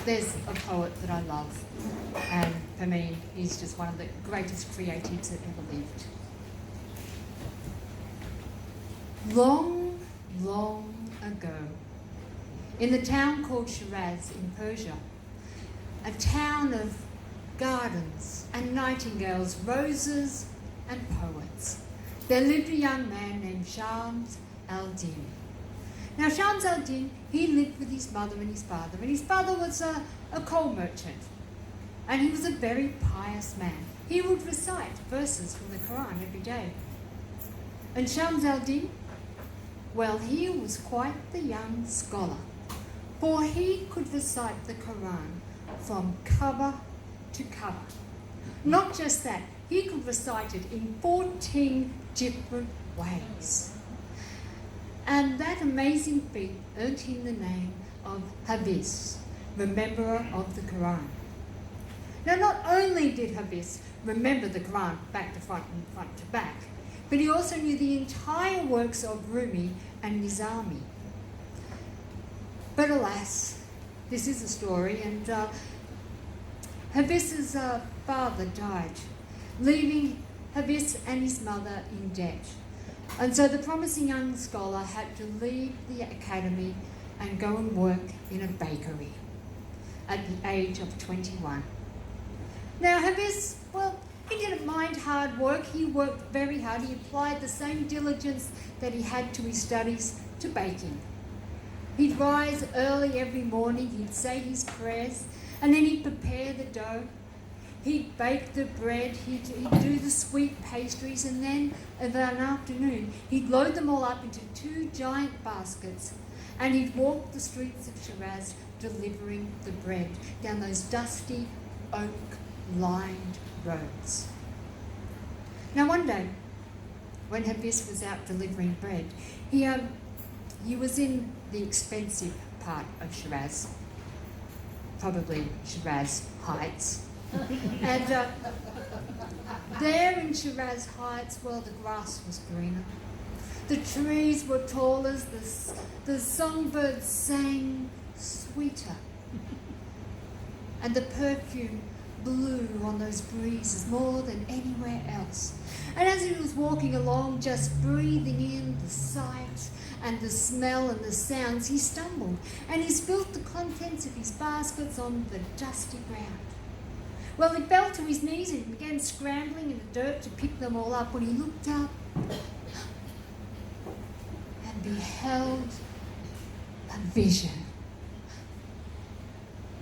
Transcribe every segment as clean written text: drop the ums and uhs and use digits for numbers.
there's a poet that I love, and for me, he's just one of the greatest creatives that ever lived. Long, long ago, in the town called Shiraz in Persia, a town of gardens and nightingales, roses and poets, there lived a young man named Shams al-Din. Now Shams al-Din, he lived with his mother and his father was a coal merchant, and he was a very pious man. He would recite verses from the Quran every day. And Shams al-Din, well, he was quite the young scholar, for he could recite the Quran from cover to cover. Not just that, he could recite it in 14 different ways. And that amazing feat earned him the name of Hafiz, rememberer of the Quran. Now, not only did Hafiz remember the Quran back to front and front to back, but he also knew the entire works of Rumi and Nizami. But alas, this is a story, and Hafiz's father died, leaving Hafiz and his mother in debt. And so the promising young scholar had to leave the academy and go and work in a bakery at the age of 21. Now Hafiz, well, he didn't mind hard work. He worked very hard. He applied the same diligence that he had to his studies to baking. He'd rise early every morning, he'd say his prayers, and then he'd prepare the dough. He'd bake the bread, he'd do the sweet pastries, and then in an afternoon, he'd load them all up into 2 giant baskets, and he'd walk the streets of Shiraz delivering the bread down those dusty, oak-lined roads. Now one day, when Hafiz was out delivering bread, he was in the expensive part of Shiraz, probably Shiraz Heights. And there in Shiraz Heights, well, the grass was greener. The trees were taller, the songbirds sang sweeter. And the perfume blew on those breezes more than anywhere else. And as he was walking along, just breathing in the sight and the smell and the sounds, he stumbled and he spilled the contents of his baskets on the dusty ground. Well, he fell to his knees and began scrambling in the dirt to pick them all up when he looked up and beheld a vision.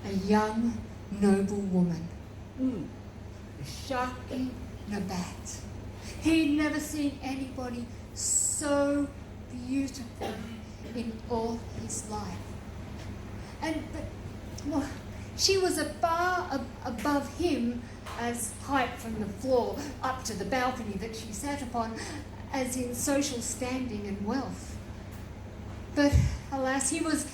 A young, noble woman, Shaki Nabat. He'd never seen anybody so beautiful in all his life. But she was far above him as height from the floor up to the balcony that she sat upon, as in social standing and wealth. But alas, he was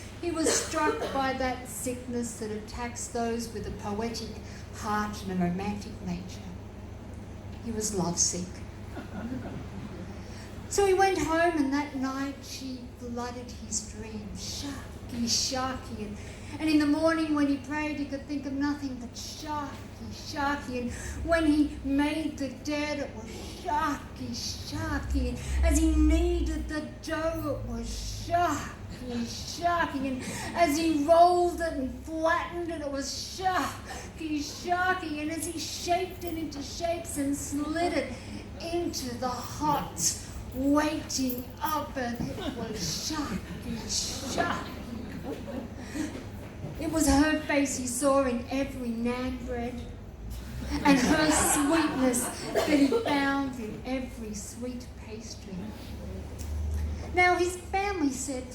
struck by that sickness that attacks those with a poetic heart and a romantic nature. He was lovesick. So he went home, and that night she flooded his dreams. Shaki, Shaki. And in the morning when he prayed, he could think of nothing but Shaki, Shaki. And when he made the dead, it was Shaki, Shaki. And as he kneaded the dough, it was Shaki, Shaki. And as he rolled it and flattened it, it was Shaki, Shaki. And as he shaped it into shapes and slid it into the hot waiting oven, it was Shaki, Shaki. It was her face he saw in every naan bread, and her sweetness that he found in every sweet pastry. Now his family said,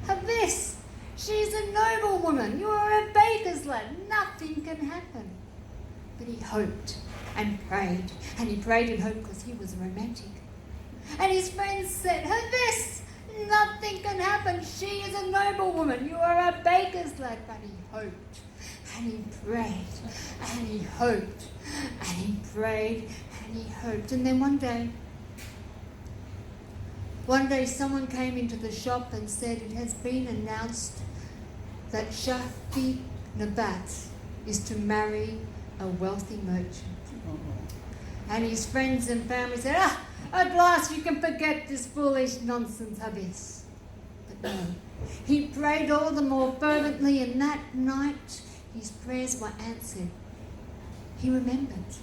Hafiz, she's a noble woman, you are a baker's lad, nothing can happen. But he hoped and he prayed and hoped because he was romantic. And his friends said, Hafiz, nothing can happen. She is a noble woman. You are a baker's lad. But he hoped, and he prayed, and he hoped, and he prayed, and he hoped. And then one day someone came into the shop and said, it has been announced that Shahdi Nabat is to marry a wealthy merchant. And his friends and family said, at last you can forget this foolish nonsense, Hafiz. But no, he prayed all the more fervently, and that night his prayers were answered. He remembered.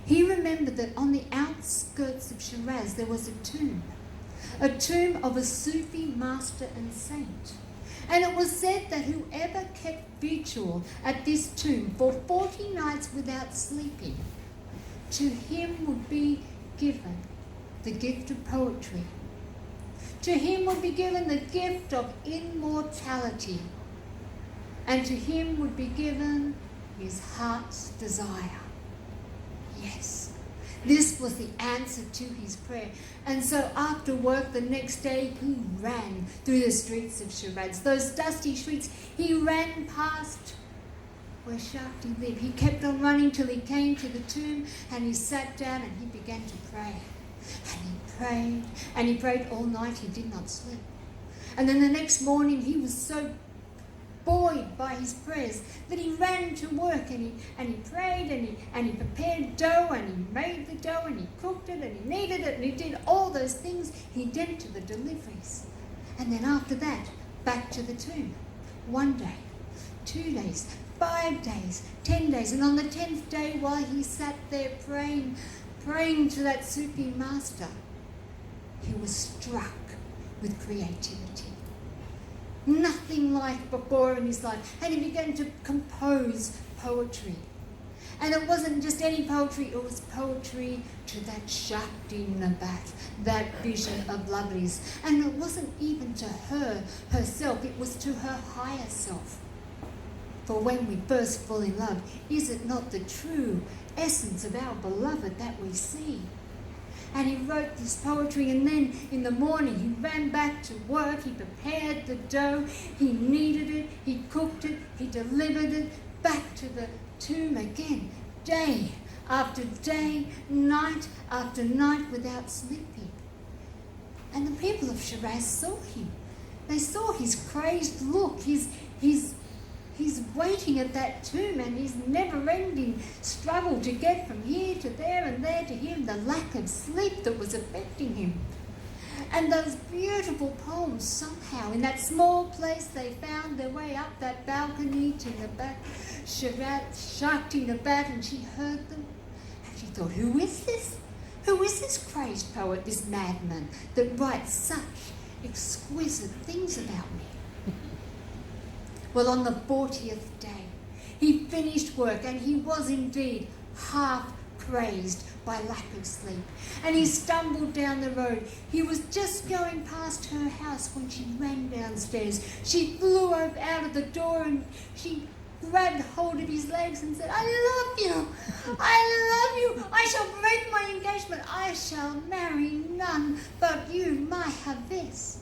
He remembered that on the outskirts of Shiraz there was a tomb of a Sufi master and saint. And it was said that whoever kept vigil at this tomb for 40 nights without sleeping, to him would be given the gift of poetry. To him would be given the gift of immortality. And to him would be given his heart's desire. Yes, this was the answer to his prayer. And so after work the next day, he ran through the streets of Shiraz. Those dusty streets, he ran past where Shahdi lived. He kept on running till he came to the tomb, and he sat down and he began to pray. And he prayed, and he prayed all night. He did not sleep. And then the next morning he was so buoyed by his prayers that he ran to work, and he prayed, and he prepared dough, and he made the dough, and he cooked it, and he kneaded it, and he did all those things. He did it to the deliveries. And then after that, back to the tomb. 1 day, 2 days, 5 days, 10 days. And on the 10th day, while he sat there praying to that Sufi master, he was struck with creativity. Nothing like before in his life. And he began to compose poetry. And it wasn't just any poetry, it was poetry to that Shahdi Nabat, that vision of loveliness. And it wasn't even to her herself, it was to her higher self. For when we first fall in love, is it not the true essence of our beloved that we see? And he wrote this poetry, and then in the morning he ran back to work, he prepared the dough, he kneaded it, he cooked it, he delivered it back to the tomb again, day after day, night after night without sleeping. And the people of Shiraz saw him. They saw his crazed look, his waiting at that tomb, and his never-ending struggle to get from here to there and there to him, the lack of sleep that was affecting him. And those beautiful poems, somehow, in that small place, they found their way up that balcony to Nabat, Shahdi Nabat, and she heard them, and she thought, who is this? Who is this crazed poet, this madman, that writes such exquisite things about me? Well, on the 40th day, he finished work, and he was indeed half crazed by lack of sleep. And he stumbled down the road. He was just going past her house when she ran downstairs. She flew out of the door, and she grabbed hold of his legs and said, I love you. I love you. I shall break my engagement. I shall marry none but you, my Hafiz.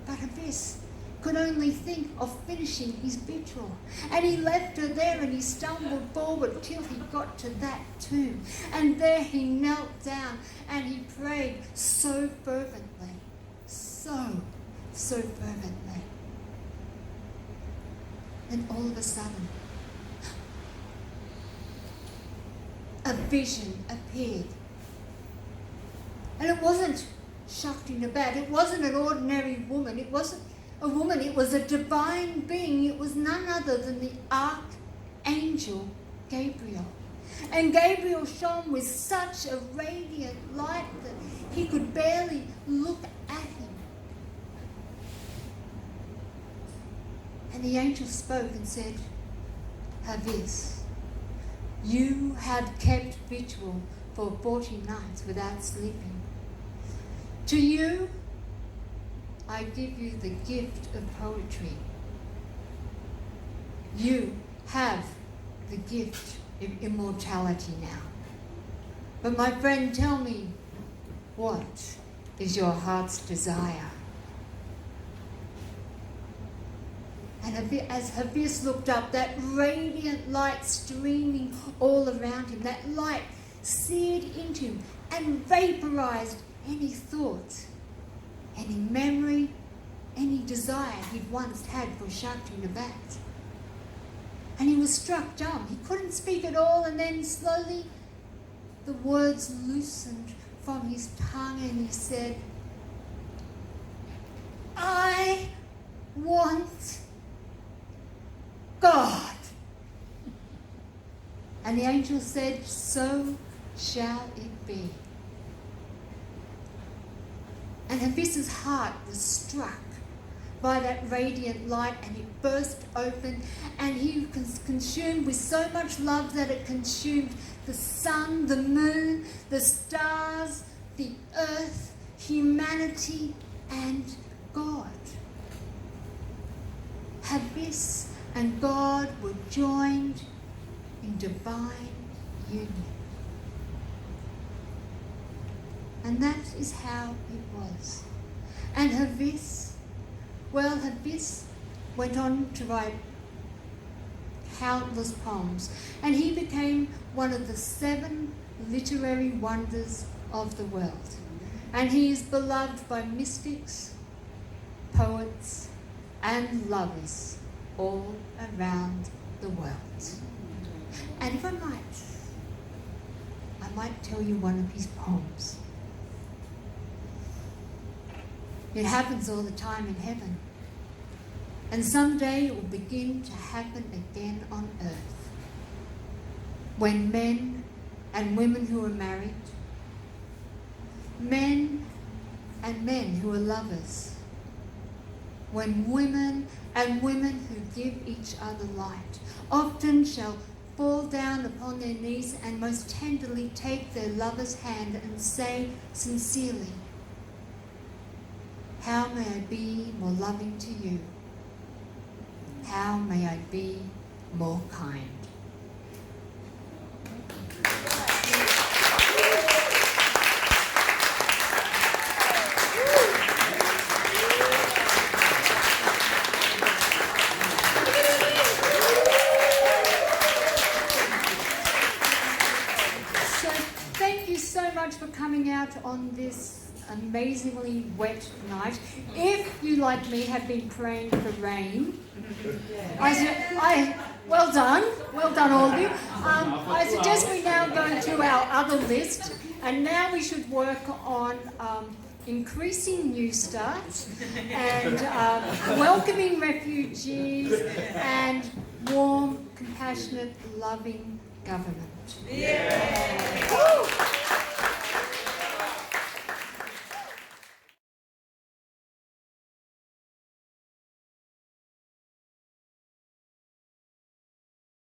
But Hafiz could only think of finishing his vigil. And he left her there, and he stumbled forward till he got to that tomb. And there he knelt down, and he prayed so fervently, so fervently. And all of a sudden, a vision appeared. And it wasn't Shahdi Nabat, it wasn't an ordinary woman, it wasn't a woman, it was a divine being. It was none other than the Archangel Gabriel. And Gabriel shone with such a radiant light that he could barely look at him. And the angel spoke and said, Hafiz, you have kept vigil for 40 nights without sleeping. To you, I give you the gift of poetry. You have the gift of immortality now. But my friend, tell me, what is your heart's desire? And as Hafiz looked up, that radiant light streaming all around him, that light seared into him and vaporized any thought, any memory, any desire he'd once had for shouting the bat. And he was struck dumb. He couldn't speak at all, and then slowly the words loosened from his tongue and he said, I want God. And the angel said, so shall it be. And Hafiz's heart was struck by that radiant light, and it burst open, and he was consumed with so much love that it consumed the sun, the moon, the stars, the earth, humanity, and God. Hafiz and God were joined in divine union. And that is how it was. And Hafiz went on to write countless poems, and he became one of the 7 literary wonders of the world. And he is beloved by mystics, poets, and lovers all around the world. And if I might tell you one of his poems. It happens all the time in heaven. And someday it will begin to happen again on earth. When men and women who are married, men and men who are lovers, when women and women who give each other light, often shall fall down upon their knees and most tenderly take their lover's hand and say sincerely, how may I be more loving to you? How may I be more kind? So thank you so much for coming out on this amazingly wet night. If you, like me, have been praying for rain, well done all of you. I suggest we now go to our other list, and now we should work on increasing new starts and welcoming refugees and warm, compassionate, loving government. Yeah. Woo!